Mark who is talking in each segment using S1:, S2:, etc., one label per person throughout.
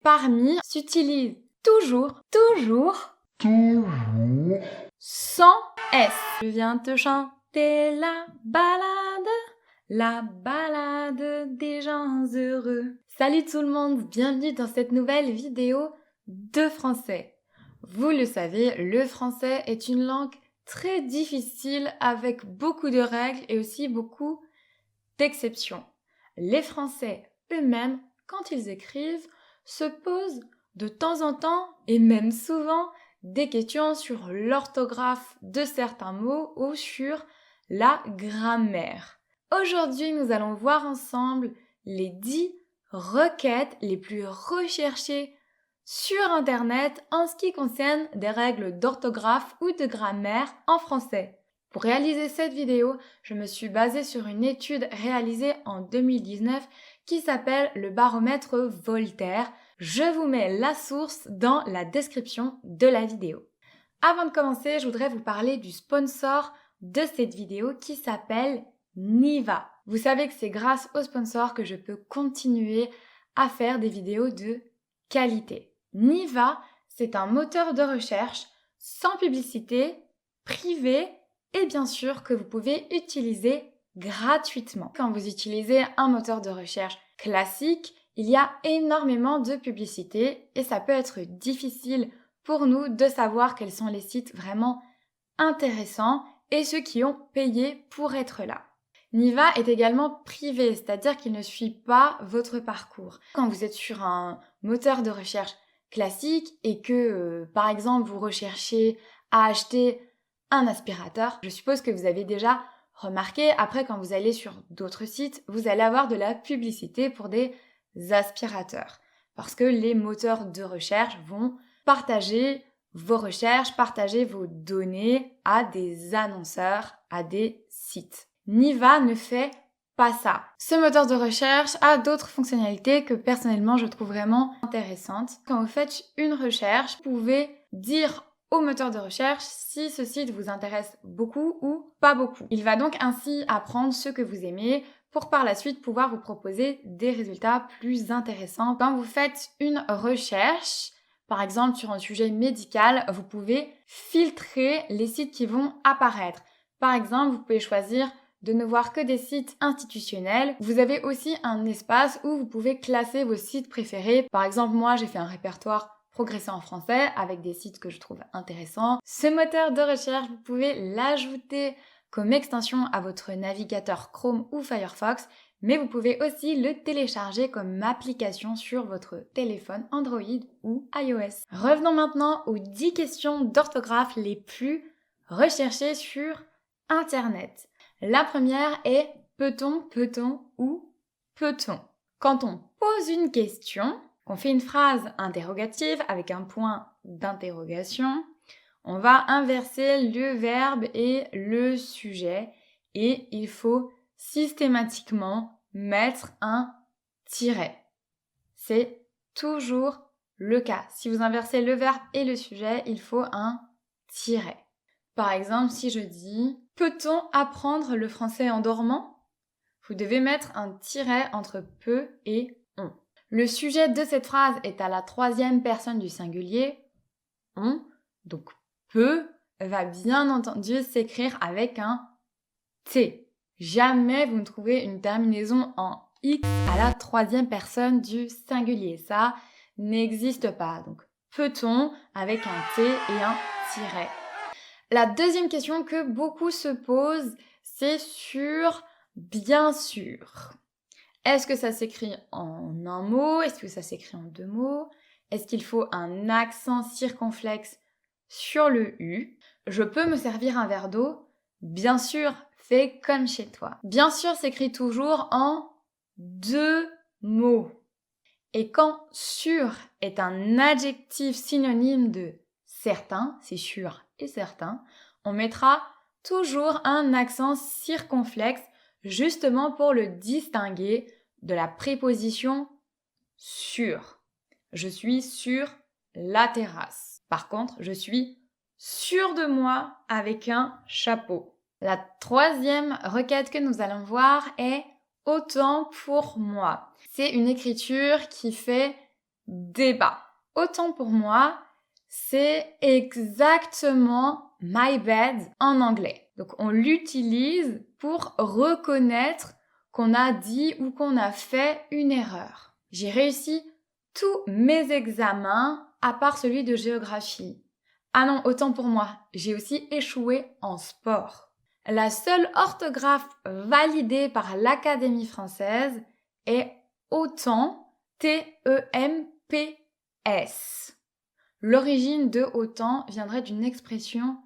S1: parmi s'utilise toujours sans S. Je viens te chanter la balade des gens heureux. Salut tout le monde, bienvenue dans cette nouvelle vidéo de français. Vous le savez, le français est une langue très difficile avec beaucoup de règles et aussi beaucoup d'exceptions. Les Français eux-mêmes, quand ils écrivent, se posent de temps en temps et même souvent des questions sur l'orthographe de certains mots ou sur la grammaire. Aujourd'hui, nous allons voir ensemble les 10 requêtes les plus recherchées sur Internet en ce qui concerne des règles d'orthographe ou de grammaire en français. Pour réaliser cette vidéo, je me suis basée sur une étude réalisée en 2019 qui s'appelle le baromètre Voltaire. Je vous mets la source dans la description de la vidéo. Avant de commencer, je voudrais vous parler du sponsor de cette vidéo qui s'appelle Niva. Vous savez que c'est grâce au sponsor que je peux continuer à faire des vidéos de qualité. Niva, c'est un moteur de recherche sans publicité, privé et bien sûr que vous pouvez utiliser gratuitement. Quand vous utilisez un moteur de recherche classique, il y a énormément de publicité et ça peut être difficile pour nous de savoir quels sont les sites vraiment intéressants et ceux qui ont payé pour être là. Niva est également privé, c'est-à-dire qu'il ne suit pas votre parcours. Quand vous êtes sur un moteur de recherche classique et que, par exemple, vous recherchez à acheter un aspirateur, je suppose que vous avez déjà remarqué, après quand vous allez sur d'autres sites, vous allez avoir de la publicité pour des aspirateurs. Parce que les moteurs de recherche vont partager vos recherches, partager vos données à des annonceurs, à des sites. Niva ne fait pas ça. Ce moteur de recherche a d'autres fonctionnalités que personnellement je trouve vraiment intéressantes. Quand vous faites une recherche, vous pouvez dire au moteur de recherche si ce site vous intéresse beaucoup ou pas beaucoup. Il va donc ainsi apprendre ce que vous aimez pour par la suite pouvoir vous proposer des résultats plus intéressants. Quand vous faites une recherche, par exemple sur un sujet médical, vous pouvez filtrer les sites qui vont apparaître. Par exemple, vous pouvez choisir de ne voir que des sites institutionnels. Vous avez aussi un espace où vous pouvez classer vos sites préférés. Par exemple, moi, j'ai fait un répertoire Progresser en français avec des sites que je trouve intéressants. Ce moteur de recherche, vous pouvez l'ajouter comme extension à votre navigateur Chrome ou Firefox, mais vous pouvez aussi le télécharger comme application sur votre téléphone Android ou iOS. Revenons maintenant aux 10 questions d'orthographe les plus recherchées sur Internet. La première est peut-on ou peut-on. Quand on pose une question, qu'on fait une phrase interrogative avec un point d'interrogation, on va inverser le verbe et le sujet et il faut systématiquement mettre un tiret. C'est toujours le cas. Si vous inversez le verbe et le sujet, il faut un tiret. Par exemple, si je dis « Peut-on apprendre le français en dormant ?» Vous devez mettre un tiret entre « peut » et « on ». Le sujet de cette phrase est à la troisième personne du singulier, « on », donc « peut » va bien entendu s'écrire avec un « t ». Jamais vous ne trouvez une terminaison en « x » à la troisième personne du singulier. Ça n'existe pas. Donc « peut-on » avec un « t » et un tiret. La deuxième question que beaucoup se posent, c'est sur « bien sûr ». Est-ce que ça s'écrit en un mot? Est-ce que ça s'écrit en deux mots? Est-ce qu'il faut un accent circonflexe sur le U? Je peux me servir un verre d'eau? Bien sûr, fais comme chez toi. Bien sûr s'écrit toujours en deux mots. Et quand sûr est un adjectif synonyme de certain, c'est sûr et certain, on mettra toujours un accent circonflexe justement pour le distinguer de la préposition sur. Je suis sur la terrasse. Par contre, je suis sûr de moi avec un chapeau. La troisième requête que nous allons voir est autant pour moi. C'est une écriture qui fait débat. Autant pour moi, c'est exactement my bad en anglais. Donc on l'utilise pour reconnaître qu'on a dit ou qu'on a fait une erreur. J'ai réussi tous mes examens à part celui de géographie. Ah non, autant pour moi, j'ai aussi échoué en sport. La seule orthographe validée par l'Académie française est autant, T-E-M-P-S. L'origine de autant viendrait d'une expression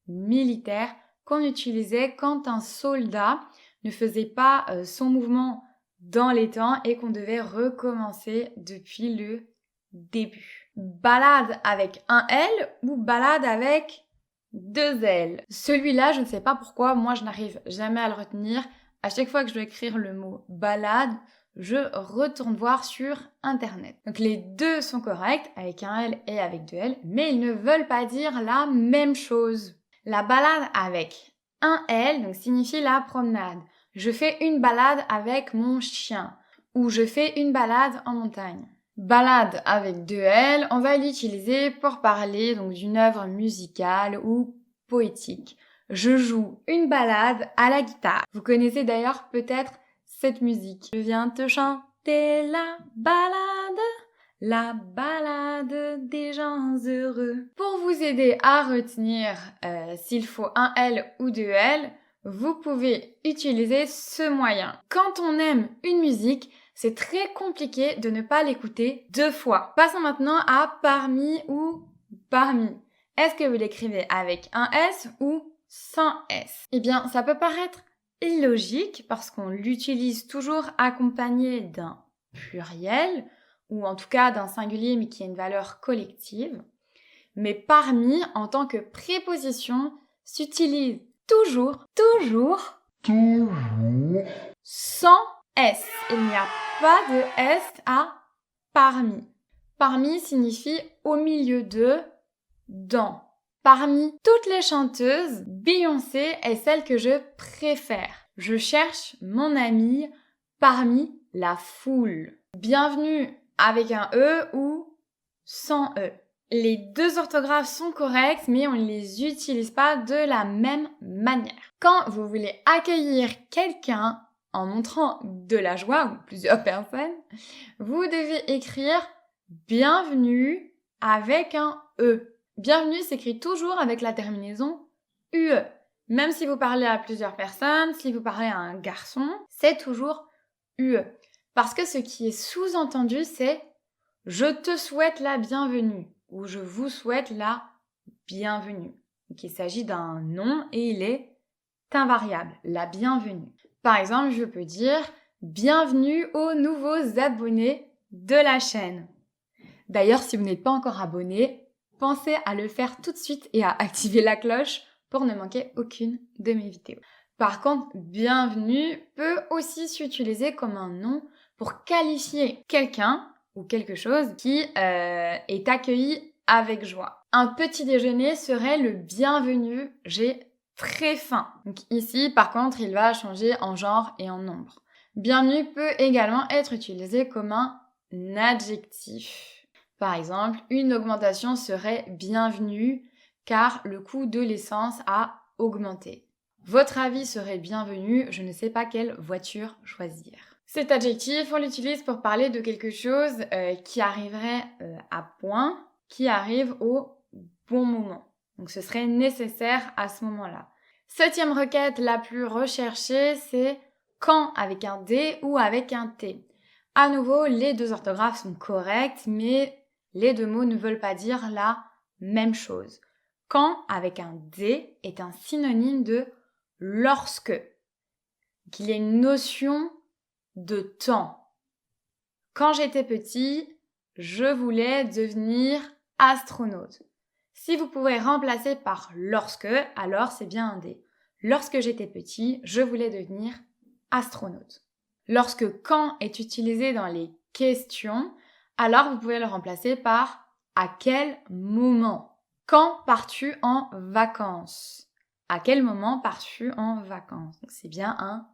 S1: militaire qu'on utilisait quand un soldat ne faisait pas son mouvement dans les temps et qu'on devait recommencer depuis le début. Balade avec un L ou balade avec deux L. Celui-là, je ne sais pas pourquoi, moi je n'arrive jamais à le retenir. À chaque fois que je dois écrire le mot balade, je retourne voir sur internet. Donc les deux sont corrects, avec un L et avec deux L, mais ils ne veulent pas dire la même chose. La balade avec un L donc signifie la promenade. Je fais une balade avec mon chien ou je fais une balade en montagne. Balade avec deux L, on va l'utiliser pour parler donc d'une œuvre musicale ou poétique. Je joue une balade à la guitare. Vous connaissez d'ailleurs peut-être cette musique. Je viens te chanter la balade des gens heureux. Pour vous aider à retenir s'il faut un L ou deux L, vous pouvez utiliser ce moyen. Quand on aime une musique, c'est très compliqué de ne pas l'écouter deux fois. Passons maintenant à parmi ou parmi. Est-ce que vous l'écrivez avec un S ou sans S? Eh bien, ça peut paraître illogique parce qu'on l'utilise toujours accompagné d'un pluriel ou en tout cas d'un singulier mais qui a une valeur collective. Mais parmi, en tant que préposition, s'utilise toujours sans S. Il n'y a pas de S à parmi. Parmi signifie au milieu de, dans. Parmi toutes les chanteuses, Beyoncé est celle que je préfère. Je cherche mon amie parmi la foule. Bienvenue avec un E ou sans E. Les deux orthographes sont correctes, mais on ne les utilise pas de la même manière. Quand vous voulez accueillir quelqu'un en montrant de la joie, ou plusieurs personnes, vous devez écrire bienvenue avec un E. Bienvenue s'écrit toujours avec la terminaison UE. Même si vous parlez à plusieurs personnes, si vous parlez à un garçon, c'est toujours UE. Parce que ce qui est sous-entendu, c'est je te souhaite la bienvenue ou je vous souhaite la bienvenue. Donc il s'agit d'un nom et il est invariable, la bienvenue. Par exemple, je peux dire bienvenue aux nouveaux abonnés de la chaîne. D'ailleurs, si vous n'êtes pas encore abonné, pensez à le faire tout de suite et à activer la cloche pour ne manquer aucune de mes vidéos. Par contre, bienvenue peut aussi s'utiliser comme un nom pour qualifier quelqu'un ou quelque chose qui est accueilli avec joie. Un petit déjeuner serait le bienvenu, j'ai très faim. Donc ici, par contre, il va changer en genre et en nombre. Bienvenue peut également être utilisé comme un adjectif. Par exemple, une augmentation serait bienvenue car le coût de l'essence a augmenté. Votre avis serait bienvenu, je ne sais pas quelle voiture choisir. Cet adjectif, on l'utilise pour parler de quelque chose qui arriverait à point, qui arrive au bon moment. Donc ce serait nécessaire à ce moment-là. Septième requête la plus recherchée, c'est quand avec un D ou avec un T. À nouveau, les deux orthographes sont correctes, mais les deux mots ne veulent pas dire la même chose. Quand avec un D est un synonyme de lorsque. Donc, il y a une notion de temps. Quand j'étais petit, je voulais devenir astronaute. Si vous pouvez remplacer par lorsque, alors c'est bien un D. Lorsque j'étais petit, je voulais devenir astronaute. Lorsque quand est utilisé dans les questions, alors vous pouvez le remplacer par à quel moment. Quand pars-tu en vacances? À quel moment pars-tu en vacances? Donc c'est bien un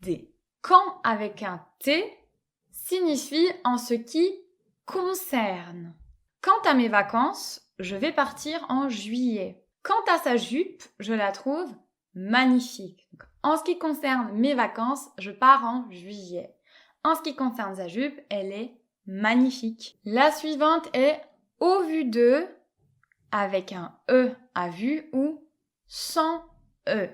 S1: D. Quand avec un T signifie en ce qui concerne. Quant à mes vacances, je vais partir en juillet. Quant à sa jupe, je la trouve magnifique. Donc, en ce qui concerne mes vacances, je pars en juillet. En ce qui concerne sa jupe, elle est magnifique. La suivante est au vu de, avec un E à vue ou sans E.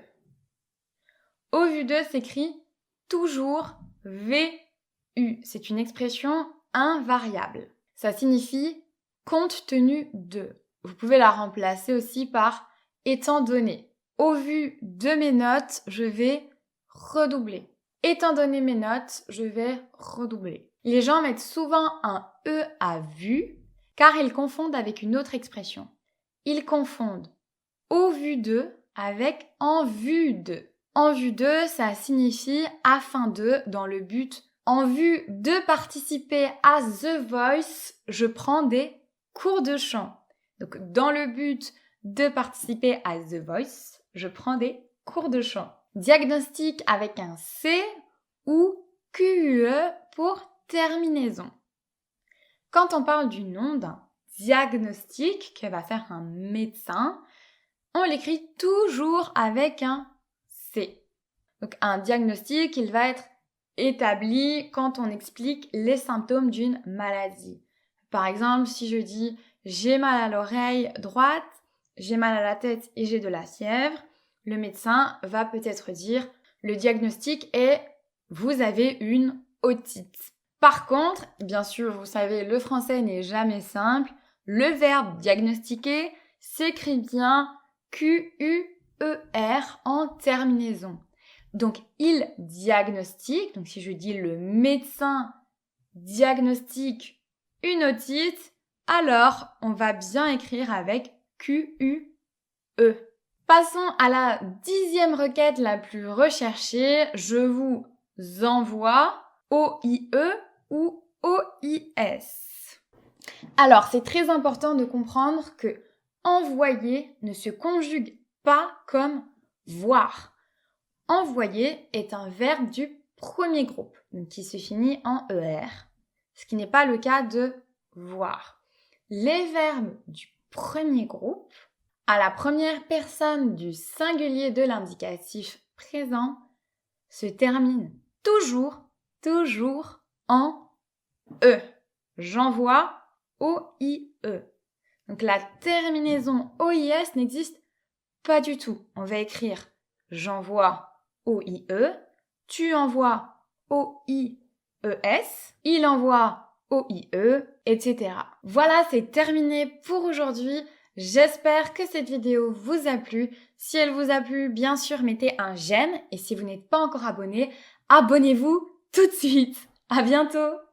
S1: Au vu de s'écrit toujours VU. C'est une expression invariable. Ça signifie compte tenu de. Vous pouvez la remplacer aussi par étant donné. Au vu de mes notes, je vais redoubler. Étant donné mes notes, je vais redoubler. Les gens mettent souvent un E à vue car ils confondent avec une autre expression. Ils confondent au vu de avec en vue de. En vue de, ça signifie afin de, dans le but. En vue de participer à The Voice, je prends des cours de chant. Donc, dans le but de participer à The Voice, je prends des cours de chant. Diagnostic avec un C ou QUE pour terminaison. Quand on parle du nom d'un diagnostic que va faire un médecin, on l'écrit toujours avec un C. Donc un diagnostic, il va être établi quand on explique les symptômes d'une maladie. Par exemple, si je dis j'ai mal à l'oreille droite, j'ai mal à la tête et j'ai de la fièvre, le médecin va peut-être dire le diagnostic est vous avez une otite. Par contre, bien sûr, vous savez, le français n'est jamais simple. Le verbe diagnostiquer s'écrit bien Q-U-E-R en terminaison. Donc, il diagnostique, donc si je dis le médecin diagnostique une otite, alors on va bien écrire avec Q-U-E. Passons à la 10e requête la plus recherchée. Je vous envoie O-I-E ou O-I-S. Alors, c'est très important de comprendre que envoyer ne se conjugue pas comme voir. Envoyer est un verbe du premier groupe, donc qui se finit en ER, ce qui n'est pas le cas de voir. Les verbes du premier groupe, à la première personne du singulier de l'indicatif présent, se terminent toujours en E. J'envoie O-I-E. Donc la terminaison OIS n'existe pas du tout. On va écrire j'envoie O-I-E, tu envoies O-I-E-S, il envoie O-I-E, etc. Voilà, c'est terminé pour aujourd'hui. J'espère que cette vidéo vous a plu. Si elle vous a plu, bien sûr, mettez un j'aime. Et si vous n'êtes pas encore abonné, abonnez-vous tout de suite. À bientôt!